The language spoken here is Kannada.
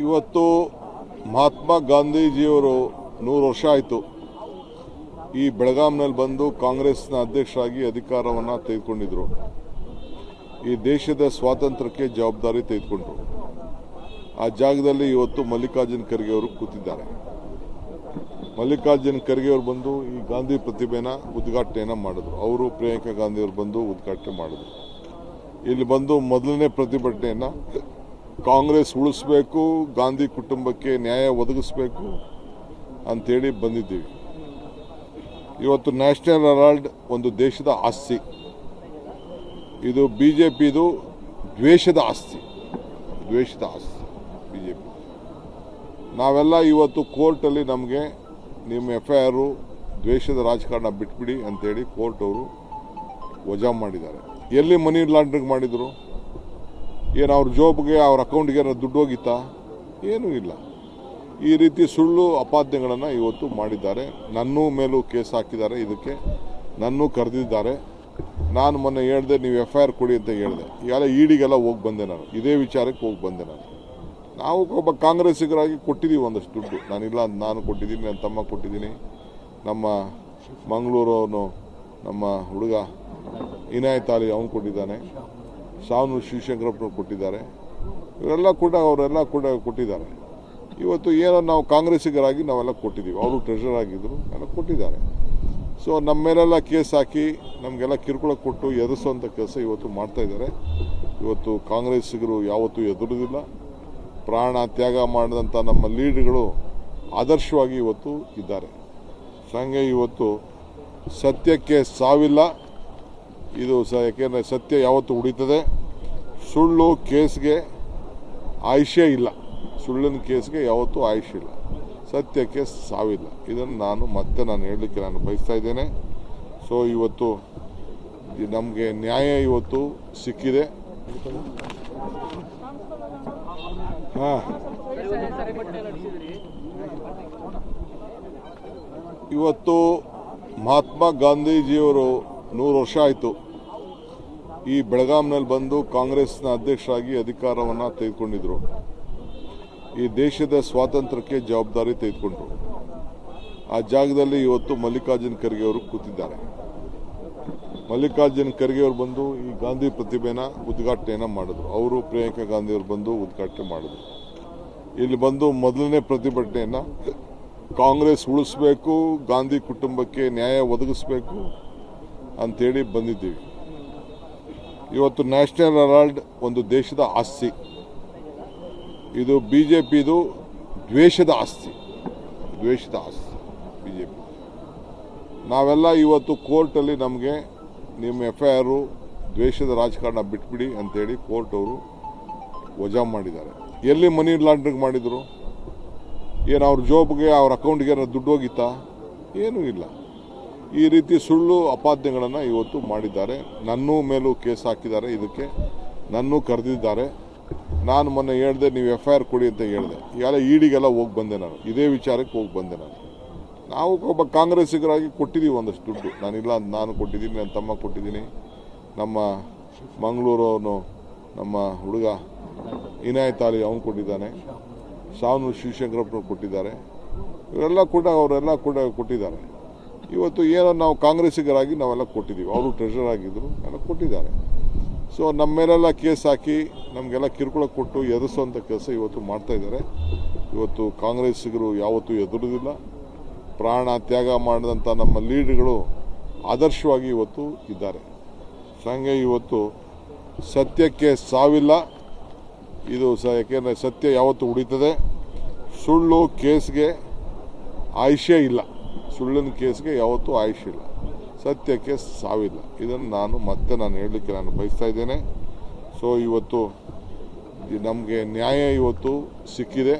ಇವತ್ತು ಮಹಾತ್ಮ ಗಾಂಧೀಜಿಯವರು 100 ವರ್ಷ ಆಯಿತು ಈ ಬೆಳಗಾಂನಲ್ಲಿ ಬಂದು ಕಾಂಗ್ರೆಸ್ನ ಅಧ್ಯಕ್ಷರಾಗಿ ಅಧಿಕಾರವನ್ನು ತೆಗೆದುಕೊಂಡಿದ್ರು. ಈ ದೇಶದ ಸ್ವಾತಂತ್ರ್ಯಕ್ಕೆ ಜವಾಬ್ದಾರಿ ತೆಗೆದುಕೊಂಡ್ರು. ಆ ಜಾಗದಲ್ಲಿ ಇವತ್ತು ಮಲ್ಲಿಕಾರ್ಜುನ ಖರ್ಗೆ ಅವರು ಕೂತಿದ್ದಾರೆ. ಮಲ್ಲಿಕಾರ್ಜುನ ಖರ್ಗೆ ಅವರು ಬಂದು ಈ ಗಾಂಧಿ ಪ್ರತಿಮೆನ ಉದ್ಘಾಟನೆಯನ್ನು ಮಾಡಿದ್ರು. ಅವರು ಪ್ರಿಯಾಂಕಾ ಗಾಂಧಿ ಅವರು ಬಂದು ಉದ್ಘಾಟನೆ ಮಾಡಿದ್ರು. ಇಲ್ಲಿ ಬಂದು ಮೊದಲನೇ ಪ್ರತಿಭಟನೆಯನ್ನು ಕಾಂಗ್ರೆಸ್ ಉಳಿಸಬೇಕು, ಗಾಂಧಿ ಕುಟುಂಬಕ್ಕೆ ನ್ಯಾಯ ಒದಗಿಸಬೇಕು ಅಂತೇಳಿ ಬಂದಿದ್ದೀವಿ. ಇವತ್ತು ನ್ಯಾಷನಲ್ ಹೆರಾಲ್ಡ್ ಒಂದು ದೇಶದ ಆಸ್ತಿ, ಇದು ಬಿಜೆಪಿದು ದ್ವೇಷದ ಆಸ್ತಿ ಬಿಜೆಪಿ. ನಾವೆಲ್ಲ ಇವತ್ತು ಕೋರ್ಟಲ್ಲಿ ನಮಗೆ ನಿಮ್ಮ FIR ದ್ವೇಷದ ರಾಜಕಾರಣ ಬಿಟ್ಬಿಡಿ ಅಂತೇಳಿ ಕೋರ್ಟ್ ಅವರು ವಜಾ ಮಾಡಿದ್ದಾರೆ. ಎಲ್ಲಿ ಮನಿ ಲಾಂಡ್ರಿಂಗ್ ಮಾಡಿದರು? ಏನು ಅವ್ರ ಜಾಬ್ಗೆ ಅವ್ರ ಅಕೌಂಟ್ಗೆ ದುಡ್ಡು ಹೋಗಿತ್ತಾ? ಏನೂ ಇಲ್ಲ. ಈ ರೀತಿ ಸುಳ್ಳು ಅಪಾದನೆಗಳನ್ನು ಇವತ್ತು ಮಾಡಿದ್ದಾರೆ. ನನ್ನ ಮೇಲೂ ಕೇಸ್ ಹಾಕಿದ್ದಾರೆ. ಇದಕ್ಕೆ ನನ್ನೂ ಕರೆದಿದ್ದಾರೆ. ನಾನು ಮೊನ್ನೆ ಹೇಳಿದೆ ನೀವು FIR ಕೊಡಿ ಅಂತ ಹೇಳಿದೆ. ಈಗೆಲ್ಲ ಇಡಿಗೆಲ್ಲ ಹೋಗಿ ಬಂದೆ. ನಾನು ಇದೇ ವಿಚಾರಕ್ಕೆ ಹೋಗಿ ಬಂದೆ. ನಾವು ಒಬ್ಬ ಕಾಂಗ್ರೆಸ್ಸಿಗರಾಗಿ ಕೊಟ್ಟಿದ್ದೀವಿ ಒಂದಷ್ಟು ದುಡ್ಡು. ನಾನಿಲ್ಲ, ನಾನು ಕೊಟ್ಟಿದ್ದೀನಿ, ನನ್ನ ತಮ್ಮ ಕೊಟ್ಟಿದ್ದೀನಿ, ನಮ್ಮ ಮಂಗಳೂರವನು ನಮ್ಮ ಹುಡುಗ ಇನಾಯತ್ ಅಲಿ ಅವನು ಕೊಟ್ಟಿದ್ದಾನೆ, ಸಾವನೂರು ಶಿವಶಂಕರಪ್ಪನವ್ರು ಕೊಟ್ಟಿದ್ದಾರೆ. ಅವರೆಲ್ಲ ಕೂಡ ಕೊಟ್ಟಿದ್ದಾರೆ. ಇವತ್ತು ಏನೋ ನಾವು ಕಾಂಗ್ರೆಸ್ಸಿಗರಾಗಿ ನಾವೆಲ್ಲ ಕೊಟ್ಟಿದ್ದೀವಿ. ಅವರು ಟ್ರೆಷರ್ ಆಗಿದ್ದರು, ಎಲ್ಲ ಕೊಟ್ಟಿದ್ದಾರೆ. ಸೊ ನಮ್ಮ ಮೇಲೆಲ್ಲ ಕೇಸ್ ಹಾಕಿ ನಮಗೆಲ್ಲ ಕಿರುಕುಳ ಕೊಟ್ಟು ಎದುರಿಸುವಂಥ ಕೆಲಸ ಇವತ್ತು ಮಾಡ್ತಾಯಿದ್ದಾರೆ. ಇವತ್ತು ಕಾಂಗ್ರೆಸ್ಸಿಗರು ಯಾವತ್ತೂ ಎದುರುದಿಲ್ಲ. ಪ್ರಾಣ ತ್ಯಾಗ ಮಾಡಿದಂಥ ನಮ್ಮ ಲೀಡ್ಗಳು ಆದರ್ಶವಾಗಿ ಇವತ್ತು ಇದ್ದಾರೆ. ಹಂಗೆ ಇವತ್ತು ಸತ್ಯಕ್ಕೆ ಸಾವಿಲ್ಲ. ಇದು ಯಾಕೆಂದರೆ ಸತ್ಯ ಯಾವತ್ತು ಉಳಿತದೆ. ಸುಳ್ಳು ಕೇಸ್ಗೆ ಆಯುಷ್ಯ ಇಲ್ಲ. ಸುಳ್ಳಿನ ಕೇಸ್ಗೆ ಯಾವತ್ತೂ ಆಯುಷ್ಯ ಇಲ್ಲ. ಸತ್ಯಕ್ಕೆ ಸಾವಿಲ್ಲ. ಇದನ್ನು ನಾನು ಹೇಳಲಿಕ್ಕೆ ಬಯಸ್ತಾ ಇದ್ದೇನೆ. ಸೊ ಇವತ್ತು ನಮಗೆ ನ್ಯಾಯ ಇವತ್ತು ಸಿಕ್ಕಿದೆ. ಇವತ್ತು ಮಹಾತ್ಮ ಗಾಂಧೀಜಿಯವರು 100 ವರ್ಷ ಆಯಿತು ಈ ಬೆಳಗಾಂನಲ್ಲಿ ಬಂದು ಕಾಂಗ್ರೆಸ್ನ ಅಧ್ಯಕ್ಷರಾಗಿ ಅಧಿಕಾರವನ್ನು ತೆಗೆದುಕೊಂಡಿದ್ರು. ಈ ದೇಶದ ಸ್ವಾತಂತ್ರ್ಯಕ್ಕೆ ಜವಾಬ್ದಾರಿ ತೆಗೆದುಕೊಂಡ್ರು. ಆ ಜಾಗದಲ್ಲಿ ಇವತ್ತು ಮಲ್ಲಿಕಾರ್ಜುನ ಖರ್ಗೆ ಅವರು ಕೂತಿದ್ದಾರೆ. ಮಲ್ಲಿಕಾರ್ಜುನ ಖರ್ಗೆ ಅವರು ಬಂದು ಈ ಗಾಂಧಿ ಪ್ರತಿಮೆನ ಉದ್ಘಾಟನೆಯನ್ನು ಮಾಡಿದ್ರು. ಅವರು ಪ್ರಿಯಾಂಕಾ ಗಾಂಧಿ ಅವರು ಬಂದು ಉದ್ಘಾಟನೆ ಮಾಡಿದ್ರು. ಇಲ್ಲಿ ಬಂದು ಮೊದಲನೇ ಪ್ರತಿಭಟನೆಯನ್ನು ಕಾಂಗ್ರೆಸ್ ಉಳಿಸಬೇಕು, ಗಾಂಧಿ ಕುಟುಂಬಕ್ಕೆ ನ್ಯಾಯ ಒದಗಿಸಬೇಕು ಅಂತೇಳಿ ಬಂದಿದ್ದೀವಿ. ಇವತ್ತು ನ್ಯಾಷನಲ್ ಹೆರಾಲ್ಡ್ ಒಂದು ದೇಶದ ಆಸ್ತಿ, ಇದು ಬಿಜೆಪಿದು ದ್ವೇಷದ ಆಸ್ತಿ ಬಿಜೆಪಿ. ನಾವೆಲ್ಲ ಇವತ್ತು ಕೋರ್ಟಲ್ಲಿ ನಮಗೆ ನಿಮ್ಮ FIR ದ್ವೇಷದ ರಾಜಕಾರಣ ಬಿಟ್ಬಿಡಿ ಅಂತೇಳಿ ಕೋರ್ಟ್ ಅವರು ವಜಾ ಮಾಡಿದ್ದಾರೆ. ಎಲ್ಲಿ ಮನಿ ಲಾಂಡ್ರಿಂಗ್ ಮಾಡಿದರು? ಏನು ಅವ್ರ ಜಾಬ್ಗೆ ಅವ್ರ ಅಕೌಂಟ್ಗೆ ದುಡ್ಡು ಹೋಗಿತ್ತಾ? ಏನೂ ಇಲ್ಲ. ಈ ರೀತಿ ಸುಳ್ಳು ಅಪಾದನೆಗಳನ್ನು ಇವತ್ತು ಮಾಡಿದ್ದಾರೆ. ನನ್ನ ಮೇಲೂ ಕೇಸ್ ಹಾಕಿದ್ದಾರೆ. ಇದಕ್ಕೆ ನನ್ನೂ ಕರೆದಿದ್ದಾರೆ. ನಾನು ಮೊನ್ನೆ ಹೇಳಿದೆ ನೀವು FIR ಕೊಡಿ ಅಂತ ಹೇಳಿದೆ. ಈಗೆಲ್ಲ ಇಡಿಗೆಲ್ಲ ಹೋಗಿ ಬಂದೆ. ನಾನು ಇದೇ ವಿಚಾರಕ್ಕೆ ಹೋಗಿ ಬಂದೆ. ನಾವು ಒಬ್ಬ ಕಾಂಗ್ರೆಸ್ಸಿಗರಾಗಿ ಕೊಟ್ಟಿದ್ದೀವಿ ಒಂದಷ್ಟು ದುಡ್ಡು. ನಾನಿಲ್ಲ, ನಾನು ಕೊಟ್ಟಿದ್ದೀನಿ, ನನ್ನ ತಮ್ಮ ಕೊಟ್ಟಿದ್ದೀನಿ, ನಮ್ಮ ಮಂಗಳೂರವನು ನಮ್ಮ ಹುಡುಗ ಇನಾಯತ್ ಅಲಿ ಅವನು ಕೊಟ್ಟಿದ್ದಾನೆ, ಸಾವನೂರು ಶಿವಶಂಕರಪ್ಪನವ್ರು ಕೊಟ್ಟಿದ್ದಾರೆ. ಅವರೆಲ್ಲ ಕೂಡ ಕೊಟ್ಟಿದ್ದಾರೆ. ಇವತ್ತು ಏನೋ ನಾವು ಕಾಂಗ್ರೆಸ್ಸಿಗರಾಗಿ ನಾವೆಲ್ಲ ಕೊಟ್ಟಿದ್ದೀವಿ. ಅವರು ಟ್ರೆಷರ್ ಆಗಿದ್ದರು, ಎಲ್ಲ ಕೊಟ್ಟಿದ್ದಾರೆ. ಸೊ ನಮ್ಮ ಮೇಲೆಲ್ಲ ಕೇಸ್ ಹಾಕಿ ನಮಗೆಲ್ಲ ಕಿರುಕುಳ ಕೊಟ್ಟು ಎದುರಿಸುವಂಥ ಕೆಲಸ ಇವತ್ತು ಮಾಡ್ತಾಯಿದ್ದಾರೆ. ಇವತ್ತು ಕಾಂಗ್ರೆಸ್ಸಿಗರು ಯಾವತ್ತೂ ಎದುರುದಿಲ್ಲ. ಪ್ರಾಣ ತ್ಯಾಗ ಮಾಡಿದಂಥ ನಮ್ಮ ಲೀಡ್ಗಳು ಆದರ್ಶವಾಗಿ ಇವತ್ತು ಇದ್ದಾರೆ. ಹಂಗೆ ಇವತ್ತು ಸತ್ಯಕ್ಕೆ ಸಾವಿಲ್ಲ. ಇದು ಯಾಕೆಂದರೆ ಸತ್ಯ ಯಾವತ್ತೂ ಉಳಿತದೆ. ಸುಳ್ಳು ಕೇಸ್ಗೆ ಆಯುಷ್ಯ ಇಲ್ಲ. ಸುಳ್ಳಿನ ಕೇಸ್ಗೆ ಯಾವತ್ತೂ ಆಯುಷ್ಯ ಇಲ್ಲ. ಸತ್ಯಕ್ಕೆ ಸಾವಿಲ್ಲ. ಇದನ್ನು ನಾನು ಹೇಳಲಿಕ್ಕೆ ಬಯಸ್ತಾ ಇದ್ದೇನೆ. ಸೊ ಇವತ್ತು ನಮಗೆ ನ್ಯಾಯ ಇವತ್ತು ಸಿಕ್ಕಿದೆ.